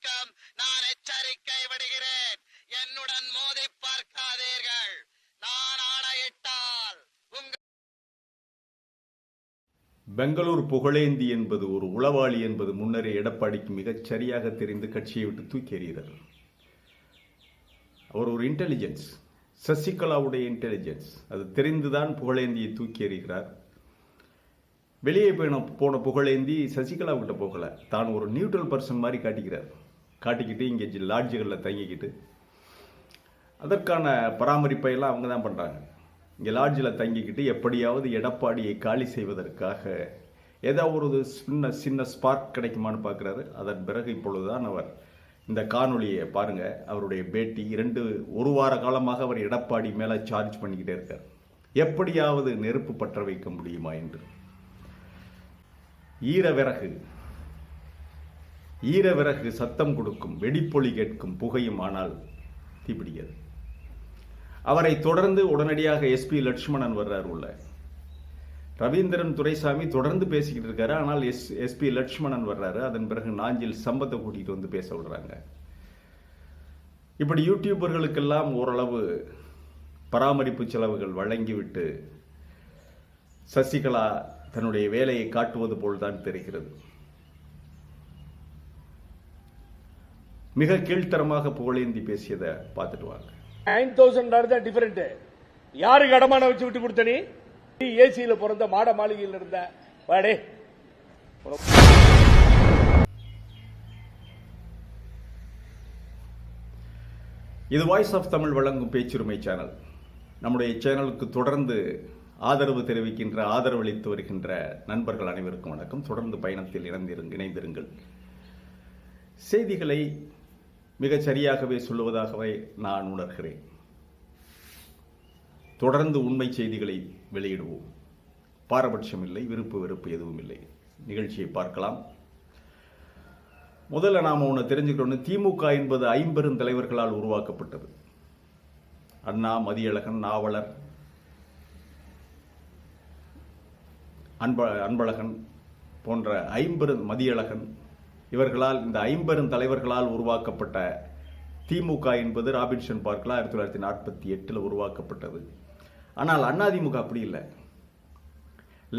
அனைவருக்கும் நான் எச்சரிக்கை விடுகிறேன். என்னுடன் மோதி பார்க்காதீர்கள். நான் ஆணையிட்டால் பெங்களூர் புகழேந்தி என்பது ஒரு உளவாளி என்பது முன்னரே எடப்பாடிக்கு மிகச் சரியாக தெரிந்து கட்சியை விட்டு தூக்கி எறிகிறார். அவர் ஒரு இன்டெலிஜென்ஸ், சசிகலாவுடைய இன்டெலிஜென்ஸ், அது தெரிந்துதான் புகழேந்தியை தூக்கி எறிகிறார். வெளியே போன புகழேந்தி சசிகலாவுக்கிட்ட போகல, தான் ஒரு நியூட்ரல் பர்சன் மாதிரி காட்டிக்கிட்டு இங்கே லாட்ஜுகளில் தங்கிக்கிட்டு அதற்கான பராமரிப்பை எல்லாம் அவங்க தான் பண்ணுறாங்க. இங்கே லாட்ஜில் தங்கிக்கிட்டு எப்படியாவது எடப்பாடியை காலி செய்வதற்காக ஏதாவது ஒரு சின்ன ஸ்பார்க் கிடைக்குமான்னு பார்க்குறாரு. அதன் பிறகு இப்பொழுதுதான் அவர் இந்த காணொலியை பாருங்கள். அவருடைய பேட்டி ஒரு வார காலமாக அவர் எடப்பாடி மேலே சார்ஜ் பண்ணிக்கிட்டே இருக்கார், எப்படியாவது நெருப்பு பற்ற வைக்க முடியுமா என்று. ஈரவிறகு சத்தம் கொடுக்கும், வெடிப்பொலி கேட்கும், புகையும், ஆனால் தீப்பிடிக்காது. அவரை தொடர்ந்து உடனடியாக எஸ்பி லட்சுமணன் வர்றார் உள்ள. ரவீந்திரன் துரைசாமி தொடர்ந்து பேசிக்கிட்டு இருக்காரு, ஆனால் எஸ்பி லட்சுமணன் வர்றாரு. அதன் பிறகு நாஞ்சில் சம்பத்தை கூட்டிகிட்டு வந்து பேச விடுறாங்க. இப்படி யூடியூபர்களுக்கெல்லாம் ஓரளவு பராமரிப்பு செலவுகள் வழங்கிவிட்டு சசிகலா தன்னுடைய வேலையை காட்டுவது போல்தான் தெரிகிறது. மிக கீழ்த்தரமாக புகழேந்தி பேசியதை பார்த்துட்டு வாங்க. 9,000 டிஃபரெண்ட். யாருக்கு அடமான வச்சு விட்டு கொடுத்த நீ? ஏசியில பிறந்த மாட மாளிகையில் இருந்த வாடே. இது வாய்ஸ் ஆஃப் தமிழ் வழங்கும் பேச்சுரிமை சேனல். நம்முடைய சேனலுக்கு தொடர்ந்து ஆதரவு தெரிவிக்கின்ற, ஆதரவளித்து வருகின்ற நண்பர்கள் அனைவருக்கும் வணக்கம். தொடர்ந்து பயணத்தில் இணைந்திருங்கள். செய்திகளை மிகச் சரியாகவே சொல்லுவதாகவே நான் உணர்கிறேன். தொடர்ந்து உண்மை செய்திகளை வெளியிடுவோம். பாரபட்சம் இல்லை, விருப்பு வெறுப்பு எதுவும் இல்லை. நிகழ்ச்சியை பார்க்கலாம். முதல்ல நாம் ஒன்று தெரிஞ்சுக்கணும். திமுக என்பது 50 தலைவர்களால் உருவாக்கப்பட்டது. அண்ணா, மதியழகன், நாவலர், அன்பழகன் போன்ற 50 மதியழகன், இவர்களால், இந்த 50 தலைவர்களால் உருவாக்கப்பட்ட திமுக என்பது ராபின்சன் பார்க்கில் 1948 உருவாக்கப்பட்டது. ஆனால் அதிமுக அப்படி இல்லை.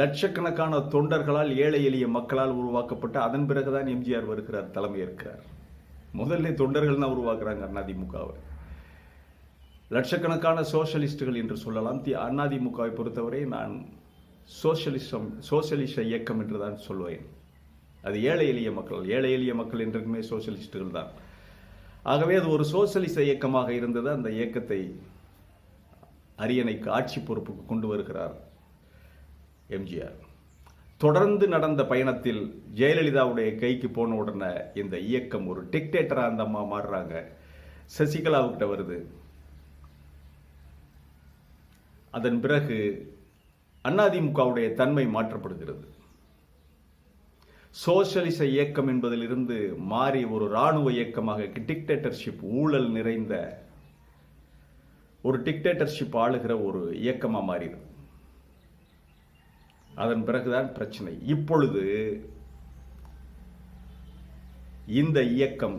லட்சக்கணக்கான தொண்டர்களால், ஏழை எளிய மக்களால் உருவாக்கப்பட்ட, அதன் பிறகுதான் எம்ஜிஆர் வருகிறார், தலைமை ஏற்கிறார். முதல்ல தொண்டர்கள் தான் உருவாக்குறாங்க அதிமுகவை. லட்சக்கணக்கான சோசியலிஸ்டுகள் என்று சொல்லலாம். அதிமுகவை பொறுத்தவரை நான் சோசியலிச இயக்கம் என்று தான் சொல்வேன். அது ஏழை எளிய மக்கள் என்றுமே சோசியலிஸ்டுகள் தான். ஆகவே அது ஒரு சோசியலிச இயக்கமாக இருந்தது. அந்த இயக்கத்தை அரியணைக்கு, ஆட்சி பொறுப்புக்கு கொண்டு வருகிறார் எம்ஜிஆர். தொடர்ந்து நடந்த பயணத்தில் ஜெயலலிதாவுடைய கைக்கு போன உடனே இந்த இயக்கம் ஒரு டிக்டேட்டரா அந்த அம்மா மாறுறாங்க. சசிகலாவுக்கிட்ட வருது. அதன் பிறகு அதிமுகவுடைய தன்மை மாற்றப்படுகிறது. சோசியலிச இயக்கம் என்பதிலிருந்து மாறி ஒரு இராணுவ இயக்கமாக, டிக்டேட்டர்ஷிப், ஊழல் நிறைந்த ஒரு டிக்டேட்டர்ஷிப் ஆளுகிற ஒரு இயக்கமா மாறிடும். அதன் பிறகுதான் பிரச்சனை. இப்பொழுது இந்த இயக்கம்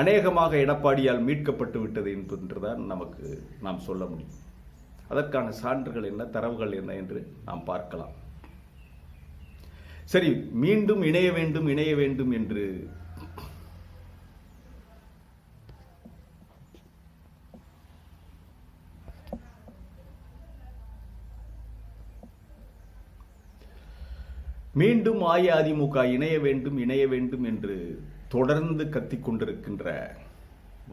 அநேகமாக எடப்பாடியால் மீட்கப்பட்டு விட்டது என்பதுதான் நாம் சொல்ல முடியும். அதற்கான சான்றுகள் என்ன, தரவுகள் என்ன என்று நாம் பார்க்கலாம். சரி, மீண்டும் இணைய வேண்டும் என்று மீண்டும் அஇஅதிமுக இணைய வேண்டும் என்று தொடர்ந்து கத்திக்கொண்டிருக்கின்ற,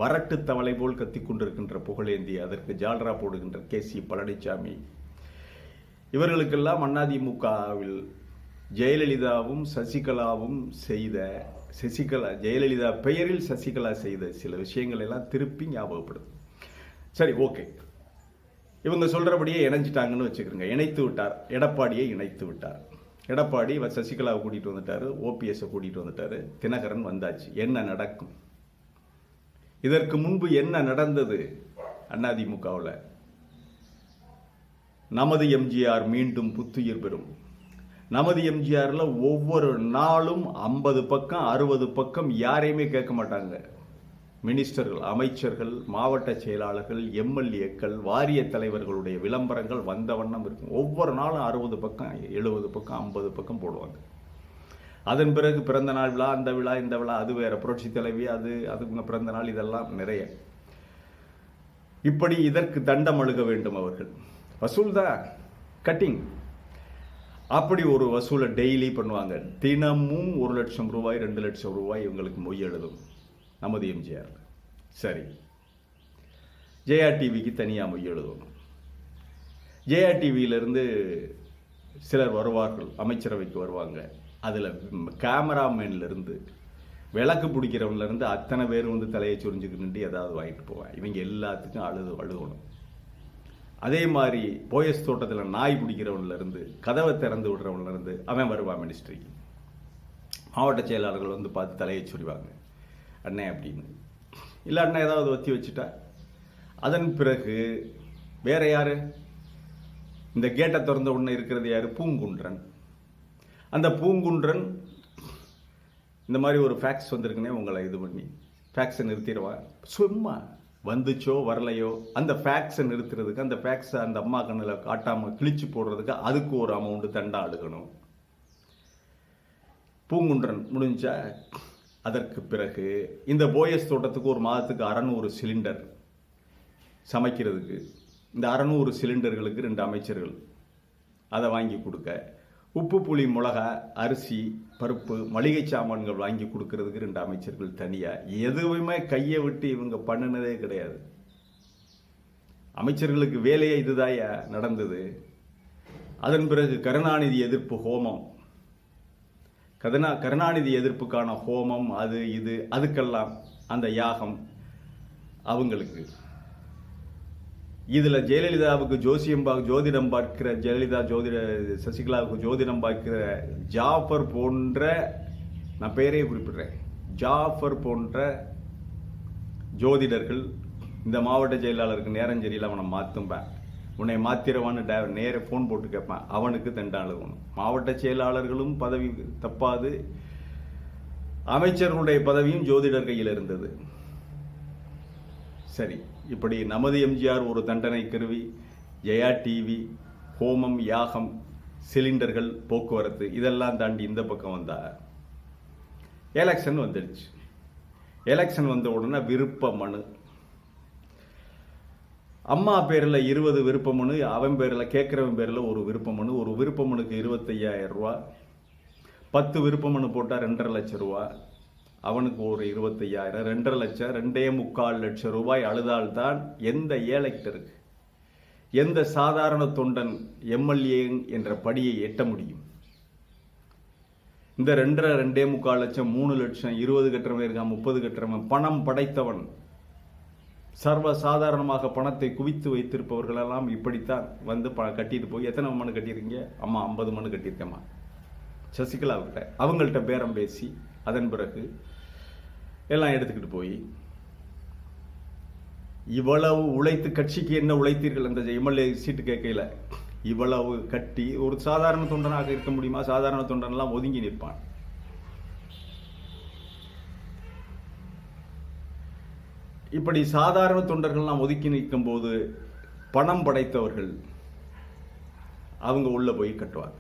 வரட்டு தவளை போல் கத்திக்கொண்டிருக்கின்ற புகழேந்தி, அதற்கு ஜால்ரா போடுகின்ற கேசி பழனிசாமி, இவர்களுக்கெல்லாம் அதிமுகவில் ஜெயலலிதாவும் சசிகலாவும் ஜெயலலிதா பெயரில் சசிகலா செய்த சில விஷயங்கள் எல்லாம் திருப்பி ஞாபகப்படுது. சரி, ஓகே, இவங்க சொல்றபடியே இணைஞ்சிட்டாங்கன்னு வச்சுக்கிறோங்க. இணைத்து விட்டார், எடப்பாடியை இணைத்து விட்டார். எடப்பாடி சசிகலாவை கூட்டிட்டு வந்துட்டாரு, ஓபிஎஸ் கூட்டிட்டு வந்துட்டாரு, தினகரன் வந்தாச்சு. என்ன நடக்கும்? இதற்கு முன்பு என்ன நடந்தது அதிமுகவில்? நமது எம்ஜிஆர் மீண்டும் புத்துயிர் பெறும். நமது எம்ஜிஆர்ல ஒவ்வொரு நாளும் 50 பக்கம் 60 பக்கம் யாரையுமே கேட்க மாட்டாங்க. மினிஸ்டர்கள், அமைச்சர்கள், மாவட்ட செயலாளர்கள், எம்எல்ஏக்கள், வாரிய தலைவர்களுடைய விளம்பரங்கள் வந்த வண்ணம் இருக்கும். ஒவ்வொரு நாளும் 60 பக்கம் 70 பக்கம் 50 பக்கம் போடுவாங்க. அதன் பிறகு பிறந்த நாள் விழா, அந்த விழா, இந்த விழா, அது வேற, புரட்சி தலைவி, அதுங்க பிறந்த நாள், இதெல்லாம் நிறைய. இப்படி இதற்கு தண்டம் அழுக வேண்டும் அவர்கள். வசூல் தான், கட்டிங். அப்படி ஒரு வசூலை டெய்லி பண்ணுவாங்க. தினமும் 1 லட்சம் ரூபாய் 2 லட்சம் ரூபாய் இவங்களுக்கு மொய் எழுதும் நமது எம்ஜிஆர். சரி, ஜெயா டிவிக்கு தனியாக மொய் எழுதணும். ஜெயா டிவியிலிருந்து சிலர் வருவார்கள், அமைச்சரவைக்கு வருவாங்க. அதில் கேமராமேன்லேருந்து விளக்கு பிடிக்கிறவன்லேருந்து அத்தனை பேர் வந்து தலையை சொரிஞ்சுக்கிட்டு ஏதாவது வாங்கிட்டு போவேன். இவங்க எல்லாத்துக்கும் அழுகணும். அதே மாதிரி போயஸ் தோட்டத்தில் நாய் பிடிக்கிறவன்லேருந்து கதவை திறந்து விடுறவன்லேருந்து அவன் வருவான் மினிஸ்ட்ரிக்கு. மாவட்ட செயலாளர்கள் வந்து பார்த்து தலையை சொல்லுவாங்க, அண்ணே அப்படின்னு. இல்லை அண்ணன் ஏதாவது ஒத்தி வச்சுட்டா. அதன் பிறகு வேற யாரு? இந்த கேட்டை திறந்த உடனே இருக்கிறது யாரு? பூங்குன்றன். அந்த பூங்குன்றன் இந்த மாதிரி ஒரு ஃபேக்ஸ் வந்திருக்குன்னே உங்களை இது பண்ணி ஃபேக்ஸை நிறுத்திடுவான். சும்மா வந்துச்சோ வரலையோ அந்த ஃபேக்ஸை நிறுத்துறதுக்கு, அந்த ஃபேக்ஸை அந்த அம்மா கண்ணில் காட்டாமல் கிழிச்சு போடுறதுக்கு அதுக்கு ஒரு அமௌண்ட்டு தண்டா அழுகணும். பூங்குன்றன் முடிஞ்சா அதற்கு பிறகு இந்த போயஸ் தோட்டத்துக்கு ஒரு மாதத்துக்கு 600 சிலிண்டர் சமைக்கிறதுக்கு, இந்த 600 சிலிண்டர்களுக்கு 2 அமைச்சர்கள் அதை வாங்கி கொடுக்க, உப்பு புளி மிளகா அரிசி பருப்பு மளிகை சாமான்கள் வாங்கி கொடுக்கறதுக்கு 2 அமைச்சர்கள் தனியா. எதுவுமே கையை விட்டு இவங்க பண்ணினதே கிடையாது. அமைச்சர்களுக்கு வேலையே இதுதாயா நடந்தது. அதன் பிறகு கருணாநிதி எதிர்ப்பு ஹோமம், கருணாநிதி எதிர்ப்புக்கான ஹோமம், அது இது, அதுக்கெல்லாம் அந்த யாகம் அவங்களுக்கு. இதுல ஜெயலலிதாவுக்கு ஜோதிடம் பார்க்கிற சசிகலாவுக்கு ஜோதிடம் பார்க்கிற ஜாஃபர் போன்ற, நான் பேரே குறிப்பிடுறேன், ஜாஃபர் போன்ற ஜோதிடர்கள் இந்த மாவட்ட செயலாளருக்கு நேரம் சரியில்லை அவனை மாத்தும்பேன், உன்னை மாத்திரவான்னு நேர போன் போட்டு கேட்பேன், அவனுக்கு தண்டாளுகணும். மாவட்ட செயலாளர்களும் பதவி தப்பாது, அமைச்சர்களுடைய பதவியும் ஜோதிடர் கையில் இருந்தது. சரி, இப்படி நமது எம்ஜிஆர் ஒரு தண்டனை கருவி. ஜெயா டிவி, ஹோமம், யாகம், சிலிண்டர்கள், போக்குவரத்து, இதெல்லாம் தாண்டி இந்த பக்கம் வந்தா எலெக்ஷன் வந்துடுச்சு. எலெக்ஷன் வந்த உடனே விருப்ப மனு. அம்மா பேரில் 20 விருப்ப மனு, அவன் பேரில் கேட்குறவன் பேரில் ஒரு விருப்ப மனு. ஒரு விருப்ப மனுக்கு 25,000 ரூபா. 10 விருப்ப மனு போட்டால் 2.5 லட்சம் ரூபா. அவனுக்கு ஒரு 25,000, 2.5 லட்சம், 2.25 லட்சம் ரூபாய் அழுதால்தான் எந்த ஏழைக்டருக்கு, எந்த சாதாரண தொண்டன் எம்எல்ஏ என்ற படியை எட்ட முடியும்? இந்த 2.25 லட்சம், 3 லட்சம், 20 கட்டுறவன் இருக்கான், 30 கட்டுறவன், பணம் படைத்தவன், சர்வ சாதாரணமாக பணத்தை குவித்து வைத்திருப்பவர்களெல்லாம் இப்படித்தான் வந்து கட்டிட்டு போய், எத்தனை மனு கட்டியிருக்கீங்க? அம்மா 50 மனு கட்டியிருக்கேம்மா சசிகலாவுக்கிட்ட. அவங்கள்ட்ட பேரம் பேசி அதன் பிறகு எல்லாம் எடுத்துக்கிட்டு போய், இவ்வளவு உழைத்து, கட்சிக்கு என்ன உழைத்தீர்கள் அந்த எம்எல்ஏ சீட்டு கேட்கல, இவ்வளவு கட்டி ஒரு சாதாரண தொண்டனாக இருக்க முடியுமா? சாதாரண தொண்டன் எல்லாம் ஒதுங்கி நிற்பான். இப்படி சாதாரண தொண்டர்கள்லாம் ஒதுக்கி நிற்கும் போது பணம் படைத்தவர்கள் அவங்க உள்ள போய் கட்டுவார்.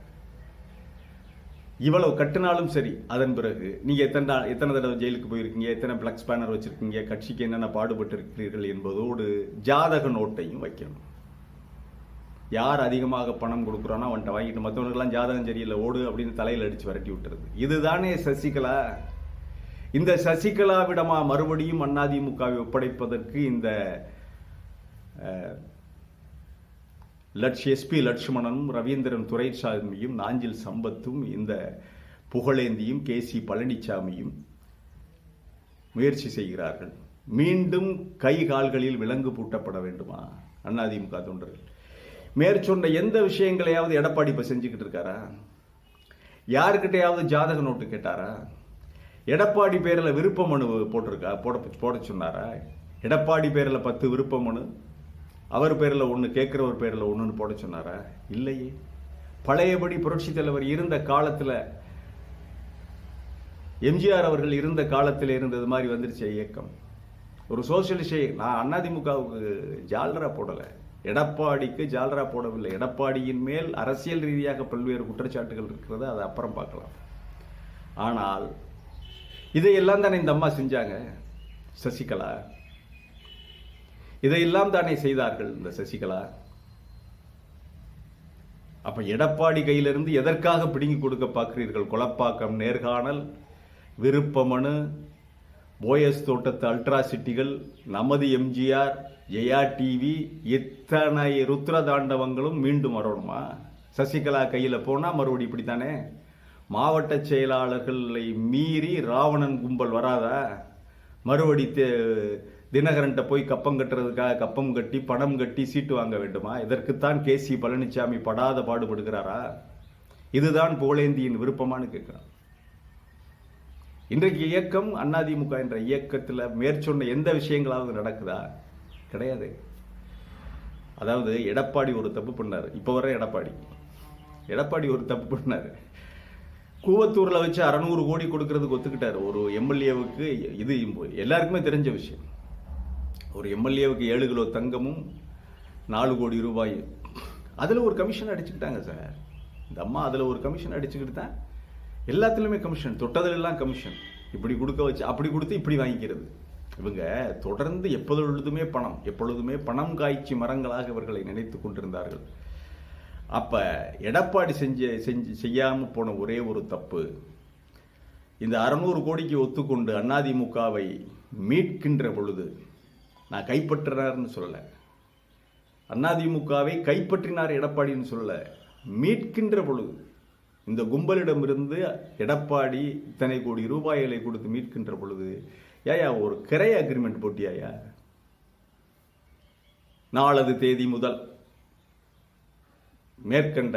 இவ்வளவு கட்டினாலும் சரி, அதன் பிறகு நீங்க எத்தனை தடவை ஜெயிலுக்கு போயிருக்கீங்க, எத்தனை பிளக்ஸ் பேனர் வச்சிருக்கீங்க, கட்சிக்கு என்னென்ன பாடுபட்டு இருக்கிறீர்கள் என்பதோடு ஜாதக நோட்டையும் வைக்கணும். யார் அதிகமாக பணம் கொடுக்குறானோ அவன்கிட்ட வாங்கிட்டு மற்றவனுக்கெல்லாம் ஜாதகம் சரியில்லை ஓடு அப்படின்னு தலையில் அடிச்சு விரட்டி விட்டுறது. இதுதானே சசிகலா. இந்த சசிகலாவிடமா மறுபடியும் அதிமுகவை ஒப்படைப்பதற்கு இந்த எஸ்பி லட்சுமணனும், ரவீந்திரன் துரைசாமியும், நாஞ்சில் சம்பத்தும், இந்த புகழேந்தியும், கேசி பழனிசாமியும் முயற்சி செய்கிறார்கள். மீண்டும் கை கால்களில் விலங்கு பூட்டப்பட வேண்டுமா அதிமுக தொண்டர்கள்? மேற்சொன்ன எந்த விஷயங்களையாவது எடப்பாடி இப்ப செஞ்சுக்கிட்டு இருக்காரா? யாருக்கிட்டையாவது ஜாதக நோட்டு கேட்டாரா? எடப்பாடி பேரில் விருப்ப மனு போட சொன்னாரா? எடப்பாடி பேரில் 10 விருப்ப மனு, அவர் பேரில் 1, கேட்கிறவர் பேரில் 1ன்னு போட சொன்னாரா? இல்லையே. பழையபடி புரட்சி தலைவர் இருந்த காலத்தில், எம்ஜிஆர் அவர்கள் இருந்த காலத்தில் இருந்தது மாதிரி வந்துருச்சு இயக்கம். ஒரு சோசியலிஸ்டை நான் அதிமுகவுக்கு ஜால்ரா போடலை, எடப்பாடிக்கு ஜால்ரா போடவில்லை. எடப்பாடியின் மேல் அரசியல் ரீதியாக பல்வேறு குற்றச்சாட்டுகள் இருக்கிறது, அதை அப்புறம் பார்க்கலாம். ஆனால் இதையெல்லாம் தானே இந்த அம்மா செஞ்சாங்க, சசிகலா. இதையெல்லாம் தானே செய்தார்கள் இந்த சசிகலா. அப்ப எடப்பாடி கையிலிருந்து எதற்காக பிடுங்கி கொடுக்க பார்க்கிறீர்கள்? கொலப்பாக்கம் நேர்காணல், விருப்பமனு, போயஸ் தோட்டத்து அல்ட்ராசிட்டிகள், நமது எம்ஜிஆர், ஜெயா டிவி, இத்தனை ருத்ர தாண்டவங்களும் மீண்டும் வரணுமா? சசிகலா கையில் போனால் மறுபடி இப்படித்தானே? மாவட்ட செயலாளர்களை மீறி ராவணன் கும்பல் வராதா? மறுபடி தினகரன்ட்ட போய் கப்பம் கட்டுறதுக்காக கப்பம் கட்டி பணம் கட்டி சீட்டு வாங்க வேண்டுமா? இதற்குத்தான் கேசி பழனிசாமி படாத பாடுபடுகிறாரா? இதுதான் புகழேந்தியின் விருப்பமானு கேட்கிறான். இன்றைக்கு இயக்கம் அதிமுக என்ற இயக்கத்தில் மேற்சொன்ன எந்த விஷயங்களாவது நடக்குதா? கிடையாது. அதாவது எடப்பாடி ஒரு தப்பு பண்ணார். இப்போ வர எடப்பாடி ஒரு தப்பு பண்ணார். கூவத்தூரில் வச்சு 600 கோடி கொடுக்கறதுக்கு ஒத்துக்கிட்டார் ஒரு எம்எல்ஏவுக்கு. இது எல்லாருக்குமே தெரிஞ்ச விஷயம். ஒரு எம்எல்ஏவுக்கு 7 கிலோ தங்கமும் 4 கோடி ரூபாயும். அதில் ஒரு கமிஷன் அடிச்சுக்கிட்டாங்க சார் இந்த அம்மா. அதில் ஒரு கமிஷன் அடிச்சுக்கிட்டு தான் எல்லாத்துலேயுமே கமிஷன், தொட்டதிலெல்லாம் கமிஷன். இப்படி கொடுக்க வச்சு அப்படி கொடுத்து இப்படி வாங்கிக்கிறது. இவங்க தொடர்ந்து எப்பொழுதுமே பணம் காய்ச்சி மரங்களாக இவர்களை நினைத்து கொண்டிருந்தார்கள். அப்ப எடப்பாடி செய்யாம போன ஒரே ஒரு தப்பு, இந்த 600 கோடிக்கு ஒத்துக்கொண்டு அதிமுகவை மீட்கின்ற பொழுது, நான் கைப்பற்றினார்னு சொல்லல, அதிமுகவை கைப்பற்றினார் எடப்பாடின்னு சொல்லல, மீட்கின்ற பொழுது இந்த கும்பலிடமிருந்து எடப்பாடி இத்தனை கோடி ரூபாய்களை கொடுத்து மீட்கின்ற பொழுது, ஏயா ஒரு கிரை அக்ரிமெண்ட் போட்டியாயா? நாளது தேதி முதல் மேற்கண்ட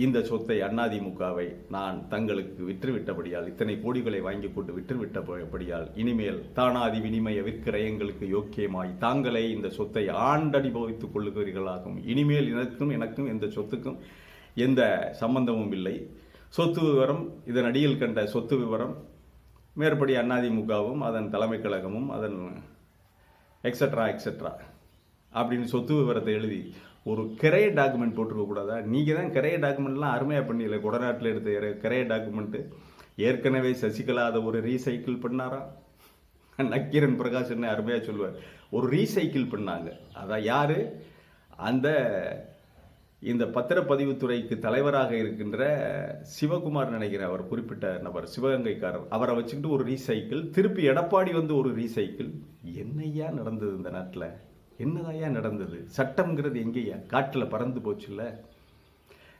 இந்த சொத்தை அதிமுகவை நான் தங்களுக்கு விற்றுவிட்டபடியால், இத்தனை கோடிகளை வாங்கி கொண்டு விற்றுவிட்டபடியால், இனிமேல் தானாதி வினிமய விற்கிரயங்களுக்கு யோக்கியமாய் தாங்களே இந்த சொத்தை ஆண்டனுபவித்துக் கொள்ளுகிறீர்களாகும். இனிமேல் எனக்கும் எந்த சொத்துக்கும் எந்த சம்பந்தமும் இல்லை. சொத்து விவரம், இதன் அடியில் கண்ட சொத்து விவரம், மேற்படி அதிமுகவும் அதன் தலைமை கழகமும் அதன் எக்ஸட்ரா அப்படின்னு சொத்து விவரத்தை எழுதி ஒரு கிரைய டாக்குமெண்ட் போட்டுருக்க கூடாதா? நீங்கள் தான் கிரைய டாக்குமெண்ட்லாம் அருமையாக பண்ணியில்லை. கொடநாட்டில் எடுத்த கிரைய டாக்குமெண்ட்டு ஏற்கனவே சசிகலா அதை ஒரு ரீசைக்கிள் பண்ணாரா? நக்கீரன் பிரகாஷ் என்ன அருமையாக சொல்லுவார், ஒரு ரீசைக்கிள் பண்ணாங்க. அதான் யாரு? இந்த பத்திரப்பதிவுத்துறைக்கு தலைவராக இருக்கின்ற சிவகுமார் நினைக்கிறேன், அவர் குறிப்பிட்ட நபர், சிவகங்கைக்காரர். அவரை வச்சுக்கிட்டு ஒரு ரீசைக்கிள், திருப்பி எடப்பாடி வந்து ஒரு ரீசைக்கிள். என்னையா நடந்தது இந்த நாட்டில்? என்னதாயா நடந்தது? சட்டம்ங்கிறது எங்கேயா? காட்டில் பறந்து போச்சுல்ல.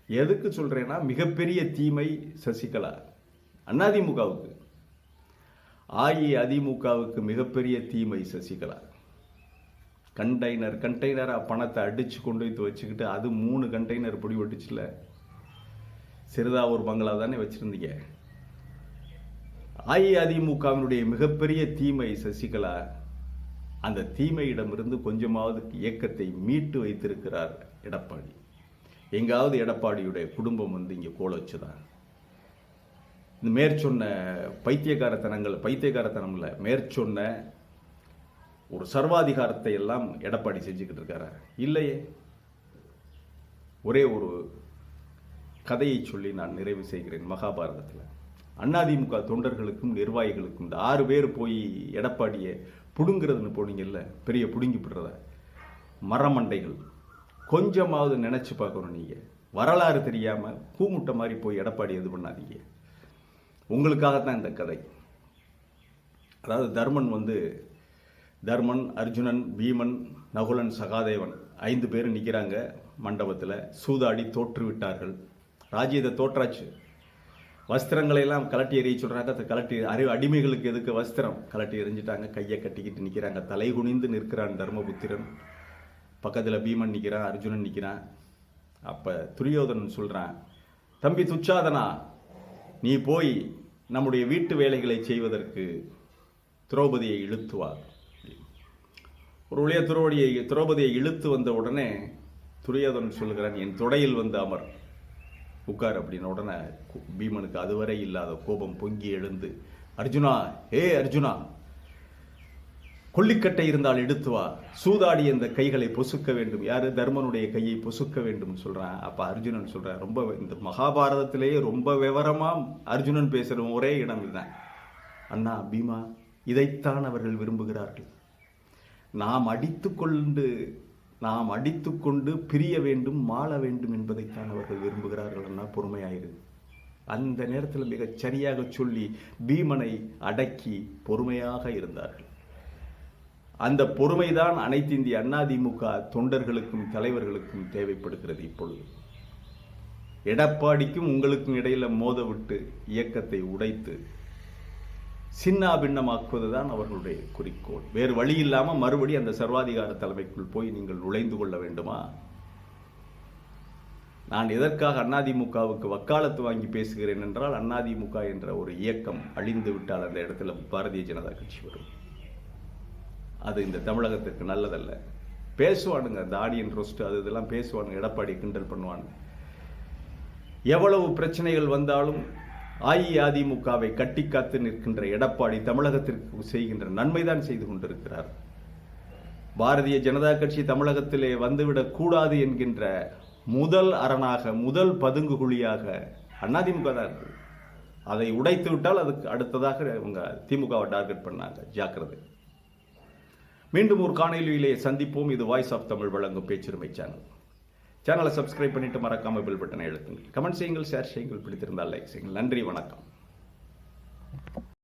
எதுக்கு சொல்றேன்னா, மிகப்பெரிய தீமை சசிகலா. அதிமுகவுக்கு, அதிமுகவுக்கு மிகப்பெரிய தீமை சசிகலா. கண்டெய்னரா பணத்தை அடிச்சு கொண்டு வந்து வச்சுக்கிட்டு, அது 3 கண்டெய்னர் பிடி ஒட்டுச்சுல. சிறுதாவூர் பங்களா தானே வச்சிருந்தீங்க. அதிமுகவினுடைய மிகப்பெரிய தீமை சசிகலா. அந்த தீமையிடமிருந்து கொஞ்சமாவது இயக்கத்தை மீட்டு வைத்திருக்கிறார் எடப்பாடி. எங்காவது எடப்பாடியுடைய குடும்பம் வந்து இங்கே கோல வச்சுதான். இந்த மேற்சொன்ன பைத்தியக்காரத்தனம் இல்லை, மேற்சொன்ன ஒரு சர்வாதிகாரத்தை எல்லாம் எடப்பாடி செஞ்சுக்கிட்டு இருக்காரா? இல்லையே. ஒரே ஒரு கதையை சொல்லி நான் நிறைவு செய்கிறேன். மகாபாரதத்தில் அதிமுக தொண்டர்களுக்கும் நிர்வாகிகளுக்கும் இந்த 6 பேர் போய் எடப்பாடியை புடுங்கிறதுன்னு போனீங்கல்ல, பெரிய புடுங்கி விடுறத மரமண்டைகள், கொஞ்சமாவது நினைச்சு பார்க்கணும். நீங்க வரலாறு தெரியாம கூமுட்டை மாதிரி போய் எடப்பாடி எது பண்ணாதீங்க. உங்களுக்காகத்தான் இந்த கதை. அதாவது தர்மன், அர்ஜுனன், பீமன், நகுலன், சகாதேவன் 5 பேர் நிற்கிறாங்க மண்டபத்தில். சூதாடி தோற்று விட்டார்கள். ராஜ்யத்தை தோற்றாச்சு. வஸ்திரங்களை எல்லாம் கலட்டி எறிய சொல்றாங்க. அடிமைகளுக்கு எதுக்கு வஸ்திரம்? கலட்டி எறிஞ்சிட்டாங்க. கையை கட்டிக்கிட்டு நிற்கிறாங்க. தலை குனிந்து நிற்கிறான் தர்மபுத்திரன். பக்கத்தில் பீமன் நிற்கிறான், அர்ஜுனன் நிற்கிறான். அப்போ துரியோதனன் சொல்கிறான், தம்பி துச்சாதனா, நீ போய் நம்முடைய வீட்டு வேலைகளை செய்வதற்கு திரௌபதியை இழுத்து வா. ஒரு வழியா திரௌபதியை இழுத்து வந்த உடனே துரியோதனன் சொல்கிறான், என் தொடையில் வந்து அமர். உட்கார் அப்படின்னு உடனே பீமனுக்கு அதுவரை இல்லாத கோபம் பொங்கி எழுந்து, அர்ஜுனா, அர்ஜுனா, கொல்லிக்கட்டை இருந்தால் எடுத்து வா, சூதாடி அந்த கைகளை பொசுக்க வேண்டும். யாரு? தர்மனுடைய கையை பொசுக்க வேண்டும் சொல்றான். அப்ப அர்ஜுனன் சொல்றான், ரொம்ப இந்த மகாபாரதத்திலேயே ரொம்ப விவரமா அர்ஜுனன் பேசுற ஒரே இடம் இதுதான். அண்ணா பீமா, இதைத்தான் அவர்கள் விரும்புகிறார்கள். நாம் அடித்துக்கொண்டு பிரிய வேண்டும், மாள வேண்டும் என்பதைத்தான் அவர்கள் விரும்புகிறார்கள். அண்ணா பொறுமையாயிரு. அந்த நேரத்தில் மிகச் சரியாக சொல்லி பீமனை அடக்கி பொறுமையாக இருந்தார்கள். அந்த பொறுமைதான் அனைத்து இந்திய அதிமுக தொண்டர்களுக்கும் தலைவர்களுக்கும் தேவைப்படுகிறது. இப்பொழுது எடப்பாடிக்கும் உங்களுக்கும் இடையில மோத விட்டு இயக்கத்தை உடைத்து சின்ன பின்னமாக்குவதுதான் அவர்களுடைய குறிக்கோள். வேறு வழி இல்லாமல் மறுபடி அந்த சர்வாதிகார தலைமைக்குள் போய் நீங்கள் நுழைந்து கொள்ள வேண்டுமா? நான் எதற்காக அதிமுகவுக்கு வக்காலத்து வாங்கி பேசுகிறேன் என்றால், அதிமுக என்ற ஒரு இயக்கம் அழிந்து விட்டால் அந்த இடத்துல பாரதிய ஜனதா கட்சி வரும். அது இந்த தமிழகத்திற்கு நல்லதல்ல. பேசுவானுங்க, இந்த ஆடியன் ரோஸ்ட் அது இதெல்லாம் பேசுவானுங்க, எடப்பாடி கிண்டல் பண்ணுவானுங்க. எவ்வளவு பிரச்சனைகள் வந்தாலும் அஇஅதிமுகவை கட்டி காத்து நிற்கின்ற எடப்பாடி தமிழகத்திற்கு செய்கின்ற நன்மைதான் செய்து கொண்டிருக்கிறார். பாரதிய ஜனதா கட்சி தமிழகத்திலே வந்துவிடக் கூடாது என்கின்ற முதல் அரணாக, முதல் பதுங்கு குழியாக அதிமுக தான் இருக்கு. அதை உடைத்து விட்டால் அதுக்கு அடுத்ததாக அவங்க திமுகவை டார்கெட் பண்ணாங்க. ஜாக்கிரதை. மீண்டும் ஒரு காணொலியிலே சந்திப்போம். இது வாய்ஸ் ஆஃப் தமிழ் வழங்கும் பேச்சுரிமை சேனலை சப்ஸ்கிரைப் பண்ணிட்டு மறக்காம பெல் பட்டனை அழுத்துங்கள். கமெண்ட் செய்யுங்கள், ஷேர் செய்யுங்கள், பிடித்திருந்தால் லைக் செய்யுங்கள். நன்றி, வணக்கம்.